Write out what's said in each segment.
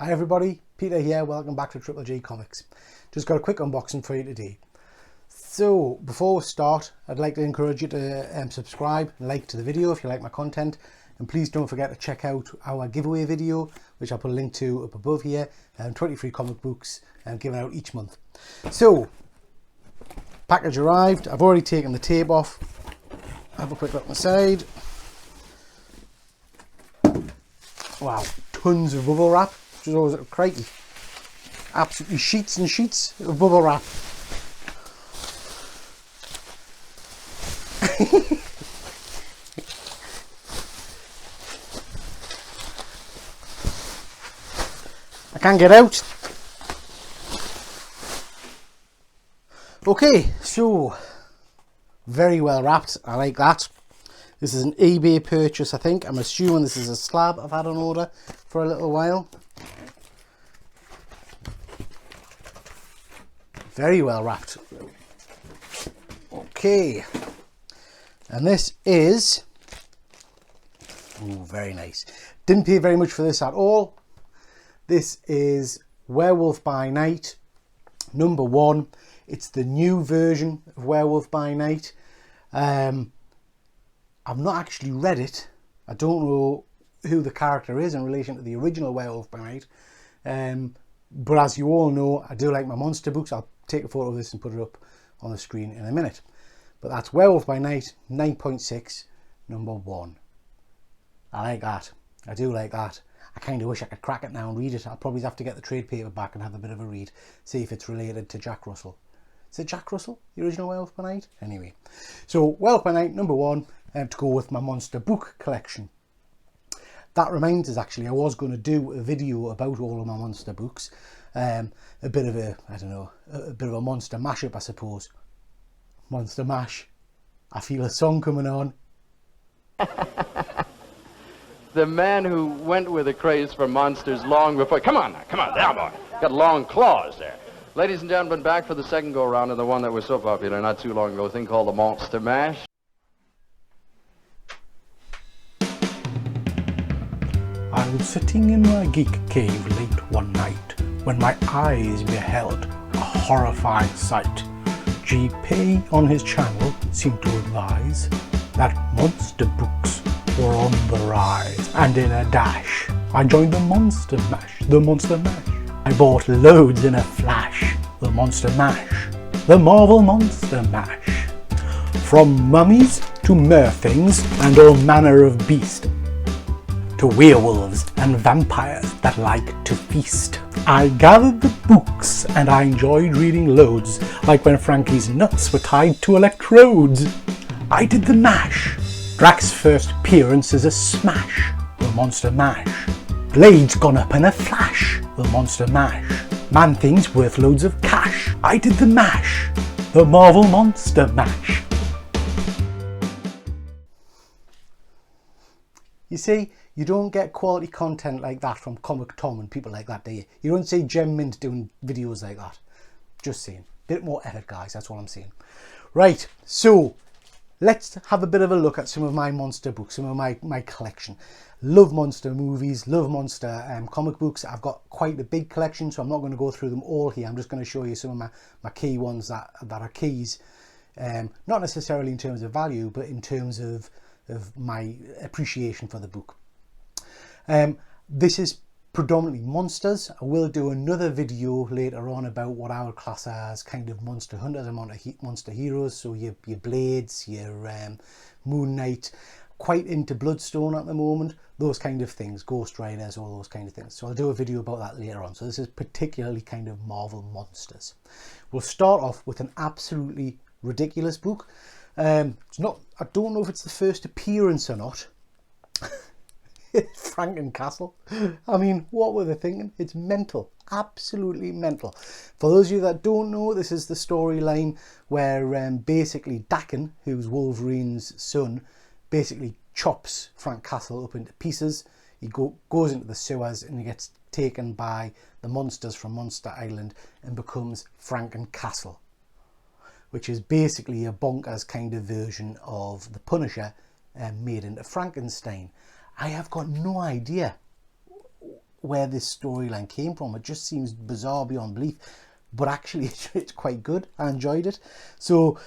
Hi everybody, Peter here, welcome back to Triple G Comics. Just got a quick unboxing for you today. So before we start, I'd like to encourage you to subscribe and like to the video if you like my content, and please don't forget to check out our giveaway video, which I'll put a link to up above here, 23 comic books given out each month. So, package arrived, I've already taken the tape off, have a quick look on the side. Wow, tons of bubble wrap. Which is always crikey. Absolutely sheets and sheets of bubble wrap. I can't get out. Okay, so very well wrapped. I like that. This is an eBay purchase, I think. I'm assuming this is a slab I've had on order for a little while. Very well wrapped. Okay. And this is... ooh, very nice. Didn't pay very much for this at all. This is Werewolf by Night, #1. It's the new version of Werewolf by Night. I've not actually read it. I don't know who the character is in relation to the original Werewolf by Night. But as you all know, I do like my monster books. I'll take a photo of this and put it up on the screen in a minute. But that's Werewolf by Night, 9.6, #1. I like that. I do like that. I kind of wish I could crack it now and read it. I'll probably have to get the trade paperback and have a bit of a read. See if it's related to Jack Russell. Is it Jack Russell, the original Werewolf by Night? Anyway. So, Werewolf by Night, #1, to go with my monster book collection. That reminds us, actually, I was going to do a video about all of my monster books. A bit of a, I don't know, a bit of a monster mashup, I suppose. Monster mash. I feel a song coming on. The man who went with a craze for monsters long before... Come on now, come on, there boy. Got long claws there. Ladies and gentlemen, back for the second go-around of the one that was so popular not too long ago, a thing called the Monster Mash. I was sitting in my geek cave late one night when my eyes beheld a horrifying sight. GP on his channel seemed to advise that monster books were on the rise, and in a dash I joined the Monster Mash, the Monster Mash. I bought loads in a flash, the Monster Mash, the Marvel Monster Mash. From mummies to merthings and all manner of beast, to werewolves and vampires that like to feast. I gathered the books and I enjoyed reading loads, like when Frankie's nuts were tied to electrodes. I did the mash. Drax's first appearance is a smash, the Monster Mash. Blades gone up in a flash, the Monster Mash. Man-Thing's worth loads of cash. I did the mash, the Marvel Monster Mash. You see, you don't get quality content like that from Comic Tom and people like that, do you? You don't see Gem Mint doing videos like that. Just saying. Bit more effort, guys, that's what I'm saying. Right, so let's have a bit of a look at some of my monster books, some of my collection. Love monster movies, love monster comic books. I've got quite a big collection, so I'm not going to go through them all here. I'm just going to show you some of my key ones that are keys. Not necessarily in terms of value, but in terms of my appreciation for the book. This is predominantly monsters. I will do another video later on about what I would class as kind of monster hunters and monster heroes. So your Blades, your Moon Knight, quite into Bloodstone at the moment, those kind of things, Ghost Riders, all those kind of things. So I'll do a video about that later on. So this is particularly kind of Marvel monsters. We'll start off with an absolutely ridiculous book. It's not, I don't know if it's the first appearance or not. Frankencastle. I mean, what were they thinking? It's mental, absolutely mental. For those of you that don't know, this is the storyline where basically Daken, who's Wolverine's son, basically chops Frank Castle up into pieces. He goes into the sewers and he gets taken by the monsters from Monster Island and becomes Frankencastle, which is basically a bonkers kind of version of the Punisher made into Frankenstein. I have got no idea where this storyline came from. It just seems bizarre beyond belief, but actually it's quite good. I enjoyed it. So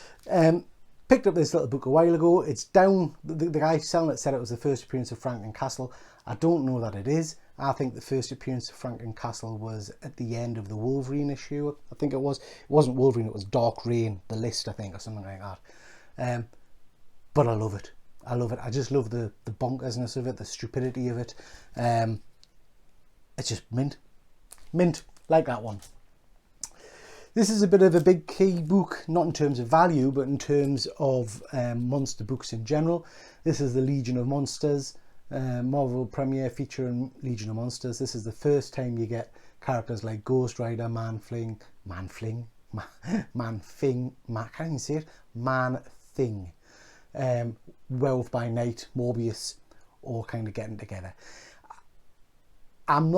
picked up this little book a while ago. It's down, the guy selling it said it was the first appearance of Franklin Castle. I don't know that it is. I think the first appearance of Franklin Castle was at the end of the Wolverine issue. I think it was. It wasn't Wolverine, it was Dark Reign, the list, I think, or something like that. But I love it. I love it. I just love the bonkersness of it, the stupidity of it. It's just mint. Mint, like that one. This is a bit of a big key book, not in terms of value, but in terms of monster books in general. This is the Legion of Monsters, Marvel Premiere featuring Legion of Monsters. This is the first time you get characters like Ghost Rider, Man-Thing, Werewolf by Night, Morbius, all kind of getting together. Am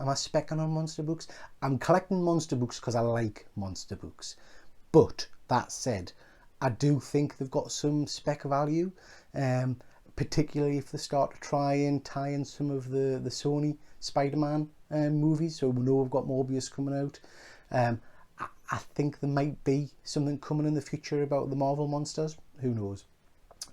I specking on monster books? I'm collecting monster books because I like monster books. But that said, I do think they've got some spec value, particularly if they start to try and tie in some of the Sony Spider-Man movies. So we know we've got Morbius coming out. I think there might be something coming in the future about the Marvel monsters. Who knows?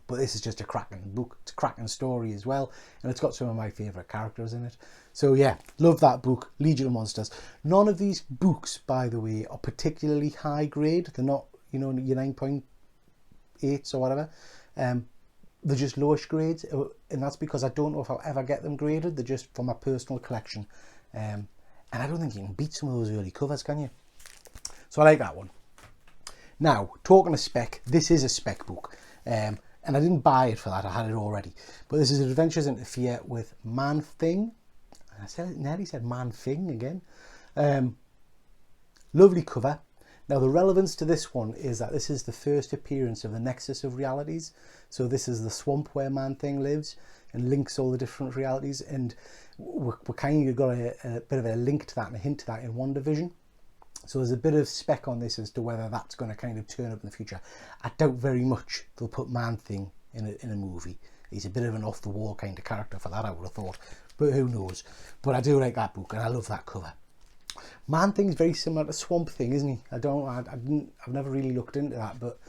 But this is just a cracking book. It's a cracking story as well. And it's got some of my favourite characters in it. So yeah, love that book, Legion of Monsters. None of these books, by the way, are particularly high grade. They're not, you know, your 9.8s or whatever. They're just lowish grades. And that's because I don't know if I'll ever get them graded. They're just for my personal collection. And I don't think you can beat some of those early covers, can you? So I like that one. Now, talking of spec, this is a spec book. And I didn't buy it for that, I had it already. But this is Adventures into Fear with Man-Thing. I nearly said Man-Thing again. Lovely cover. Now the relevance to this one is that this is the first appearance of the Nexus of Realities. So this is the swamp where Man-Thing lives and links all the different realities. And we're kind of got a bit of a link to that and a hint to that in WandaVision. So there's a bit of spec on this as to whether that's going to kind of turn up in the future. I doubt very much they'll put Man-Thing in a movie. He's a bit of an off-the-wall kind of character for that, I would have thought. But who knows? But I do like that book and I love that cover. Man-Thing's very similar to Swamp Thing, isn't he? I've never really looked into that, but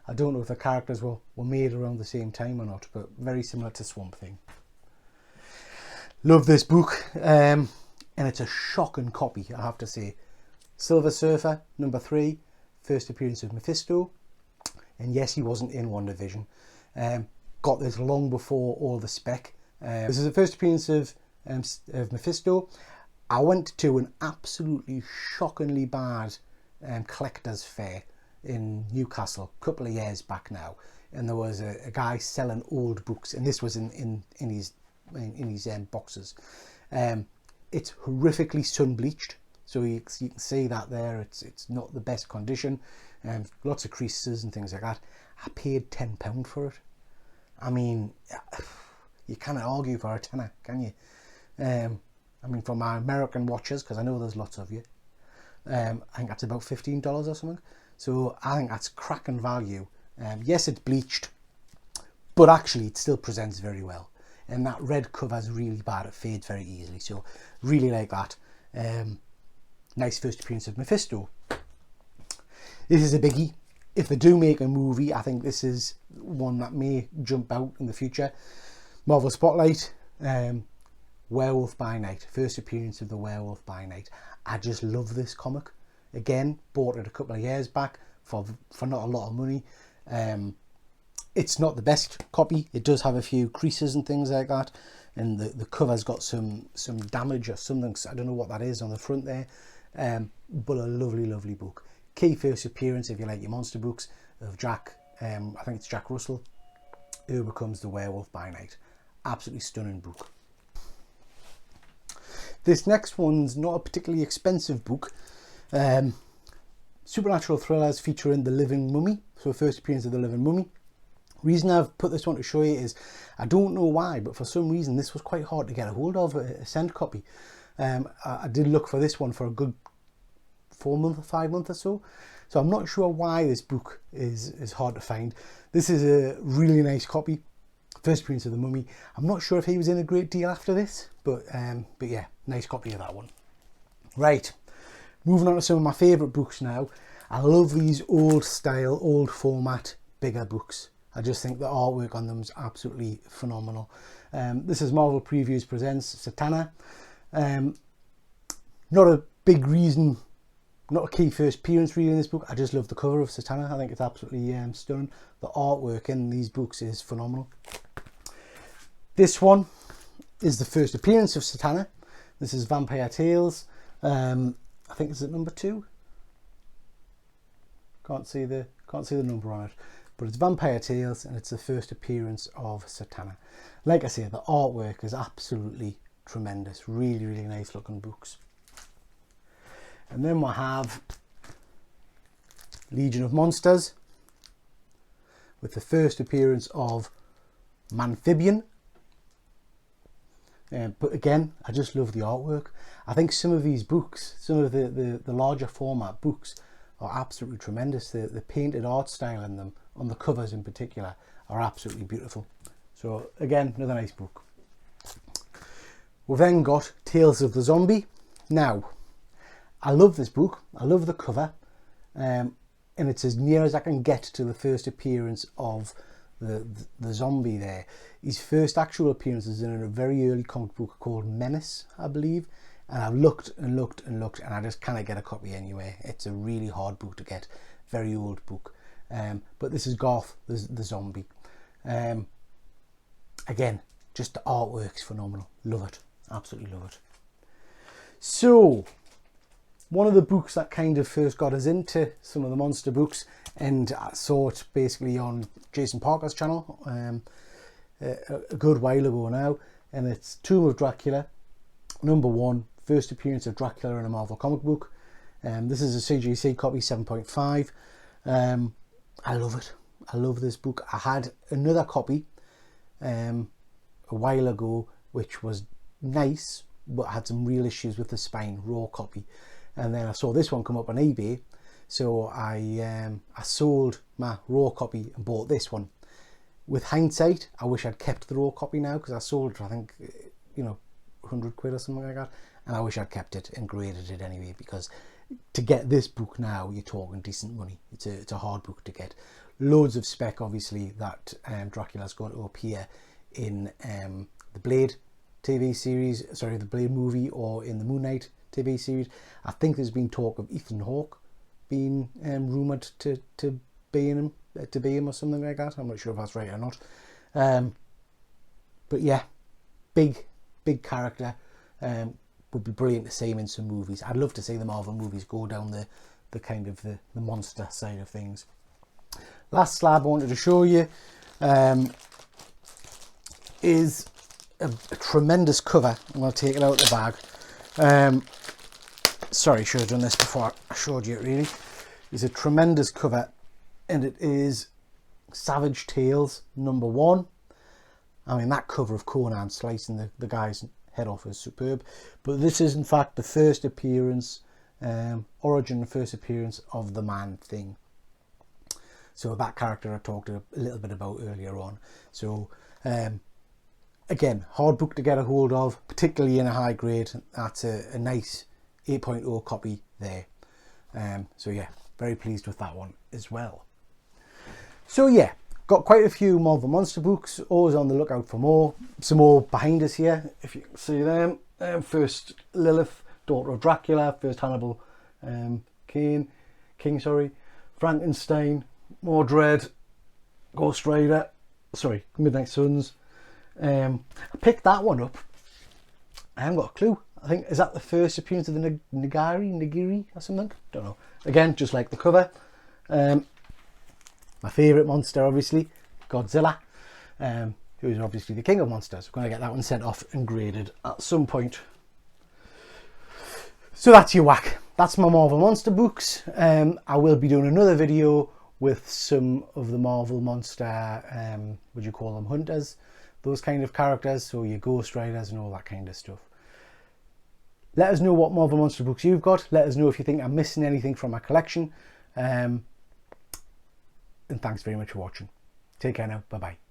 I don't know if the characters were made around the same time or not, but very similar to Swamp Thing. Love this book. And it's a shocking copy, I have to say. Silver Surfer, number 3, first appearance of Mephisto. And yes, he wasn't in WandaVision. Got this long before all the spec. This is the first appearance of Mephisto. I went to an absolutely shockingly bad collector's fair in Newcastle a couple of years back now. And there was a guy selling old books. And this was in his boxes. It's horrifically sun-bleached. So you can see that there, it's not the best condition, lots of creases and things like that. I paid £10 for it. I mean, you can't argue for a tenner, can you? I mean, for my American watchers, because I know there's lots of you, I think that's about $15 or something. So I think that's cracking value. Yes, it's bleached, but actually it still presents very well. And that red cover is really bad, it fades very easily. So really like that. Nice first appearance of Mephisto. This is a biggie. If they do make a movie, I think this is one that may jump out in the future. Marvel Spotlight, Werewolf by Night. First appearance of the Werewolf by Night. I just love this comic. Again, bought it a couple of years back for not a lot of money. It's not the best copy. It does have a few creases and things like that. And the cover's got some damage or something. I don't know what that is on the front there. But a lovely, lovely book. Key first appearance, if you like your monster books, of Jack, I think it's Jack Russell, who becomes the Werewolf by Night. Absolutely stunning book. This next one's not a particularly expensive book. Supernatural thrillers featuring the Living Mummy. So first appearance of the Living Mummy. Reason I've put this one to show you is, I don't know why, but for some reason this was quite hard to get a hold of, a sent copy. I did look for this one for a good 4 months or 5 months or so. So I'm not sure why this book is hard to find. This is a really nice copy. First appearance of the Mummy. I'm not sure if he was in a great deal after this, but yeah, nice copy of that one. Right, moving on to some of my favourite books now. I love these old style, old format, bigger books. I just think the artwork on them is absolutely phenomenal. This is Marvel Previews presents SATANA. Not a big reason, not a key first appearance really in this book. I just love the cover of SATANA. I think it's absolutely stunning. The artwork in these books is phenomenal. This one is the first appearance of SATANA. This is Vampire Tales. I think it's at number 2. Can't see the number on it, but it's Vampire Tales, and it's the first appearance of SATANA. Like I say, the artwork is absolutely tremendous. Really, really nice looking books. And then we'll have Legion of Monsters with the first appearance of Manphibian. But again, I just love the artwork. I think some of these books, some of the larger format books, are absolutely tremendous. The painted art style in them, on the covers in particular, are absolutely beautiful. So again, another nice book. We've then got Tales of the Zombie. Now, I love this book. I love the cover, and it's as near as I can get to the first appearance of the zombie there. His first actual appearance is in a very early comic book called Menace, I believe. And I've looked and looked and looked, and I just cannot get a copy anywhere. It's a really hard book to get, very old book. But this is Garth, the zombie. Again, just the artwork's phenomenal. Love it, absolutely love it. So, one of the books that kind of first got us into some of the monster books, and I saw it basically on Jason Parker's channel a good while ago now, and it's Tomb of Dracula, number 1. First appearance of Dracula in a Marvel comic book. This is a CGC copy, 7.5. I love it. I love this book. I had another copy a while ago, which was nice, but had some real issues with the spine, raw copy. And then I saw this one come up on eBay, so I sold my raw copy and bought this one. With hindsight, I wish I'd kept the raw copy now, because I sold it, I think, 100 quid or something like that, and I wish I'd kept it and graded it anyway, because to get this book now, you're talking decent money. It's a hard book to get. Loads of spec, obviously, that Dracula's going to appear in the Blade TV series, sorry, the Blade movie, or in the Moon Knight TV series. I think there's been talk of Ethan Hawke being rumoured to be in him or something like that. I'm not sure if that's right or not. But yeah, big character. Would be brilliant to see him in some movies. I'd love to see the Marvel movies go down the kind of the monster side of things. Last slab I wanted to show you is a tremendous cover. I'm going to take it out of the bag. Sorry, I should have done this before I showed you it really. It's a tremendous cover, and it is Savage Tales number 1. I mean, that cover of Conan slicing the guy's head off is superb, but this is in fact the first appearance, origin and first appearance of the Man-Thing. So that character I talked a little bit about earlier on. So again, hard book to get a hold of, particularly in a high grade. That's a nice 8.0 copy there. So yeah, very pleased with that one as well. So yeah, got quite a few Marvel Monster books, always on the lookout for more. Some more behind us here, if you can see them. First Lilith, daughter of Dracula, first Hannibal King, Frankenstein, Mordred, Ghost Rider, sorry, Midnight Suns. I picked that one up. I haven't got a clue. I think, is that the first appearance of the Nagiri or something? Don't know. Again, just like the cover. My favourite monster, obviously, Godzilla, who is obviously the king of monsters. We're going to get that one sent off and graded at some point. So that's your whack. That's my Marvel Monster books. I will be doing another video with some of the Marvel Monster, would you call them hunters? Those kind of characters, so your Ghost Riders and all that kind of stuff. Let us know what Marvel Monster books you've got. Let us know if you think I'm missing anything from my collection. And thanks very much for watching. Take care now. Bye bye.